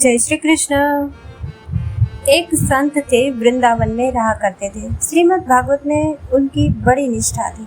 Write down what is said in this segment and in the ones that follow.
जय श्री कृष्ण। एक संत थे, वृंदावन में रहा करते थे। श्रीमद् भागवत में उनकी बड़ी निष्ठा थी।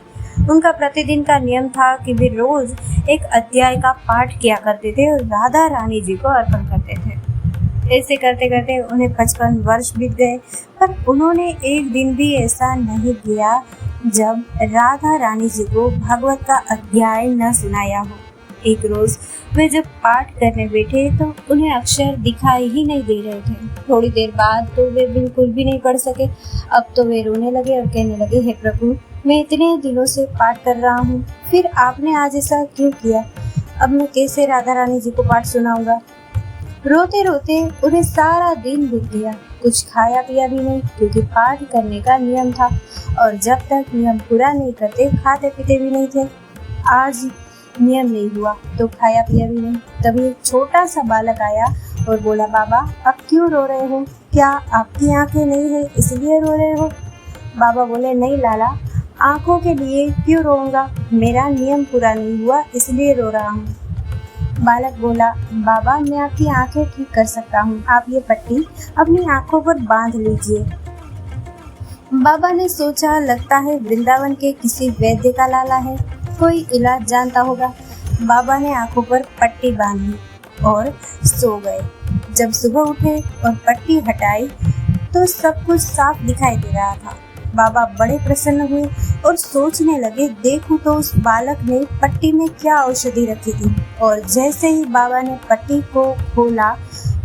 उनका प्रतिदिन का नियम था कि वे रोज एक अध्याय का पाठ किया करते थे और राधा रानी जी को अर्पण करते थे। ऐसे करते करते उन्हें 55 वर्ष बीत गए, पर उन्होंने एक दिन भी ऐसा नहीं किया जब राधा रानी जी को भागवत का अध्याय न सुनाया हो। एक रोज वे जब पाठ करने बैठे तो उन्हें अक्षर दिखाई ही नहीं दे रहे थे। थोड़ी देर बाद तो वे बिल्कुल भी नहीं पढ़ सके। अब तो वे रोने लगे और कहने लगे, हे प्रभु, मैं इतने दिनों से पाठ कर रहा हूँ, फिर आपने आज ऐसा क्यों किया? अब मैं कैसे राधा रानी जी को पाठ सुनाऊंगा? रोते रोते उन्हें सारा दिन बीत गया। कुछ खाया पिया भी नहीं, क्योंकि पाठ करने का नियम था और जब तक नियम पूरा नहीं करते खाते पीते भी नहीं थे। आज नियम नहीं हुआ तो खाया पिया भी नहीं। तभी एक छोटा सा बालक आया और बोला, बाबा आप क्यों रो रहे हो? क्या आपकी आंखें नहीं है इसलिए रो रहे हो? बाबा बोले, नहीं लाला, आंखों के लिए क्यों रोऊंगा? मेरा नियम पूरा नहीं हुआ इसलिए रो रहा हूँ। बालक बोला, बाबा मैं आपकी आंखें ठीक कर सकता हूँ, आप ये पट्टी अपनी आंखों पर बांध लीजिए। बाबा ने सोचा, लगता है वृंदावन के किसी वैद्य का लाला है, कोई इलाज जानता होगा। बाबा ने आंखों पर पट्टी बांधी और सो गए। जब सुबह उठे और पट्टी हटाई तो सब कुछ साफ दिखाई दे रहा था। बाबा बड़े प्रसन्न हुए और सोचने लगे, देखूं तो उस बालक ने पट्टी में क्या औषधि रखी थी। और जैसे ही बाबा ने पट्टी को खोला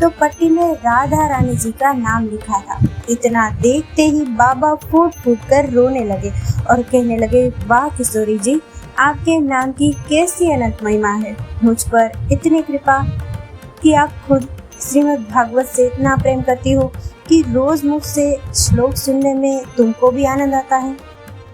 तो पट्टी में राधा रानी जी का नाम लिखा था। इतना देखते ही बाबा फूट फूट कर रोने लगे और कहने लगे, वाह किशोरी जी, आपके नाम की कैसी अनंत महिमा है। मुझ पर इतनी कृपा कि आप खुद श्रीमद् भागवत से इतना प्रेम करती हो कि रोज मुझसे श्लोक सुनने में तुमको भी आनंद आता है।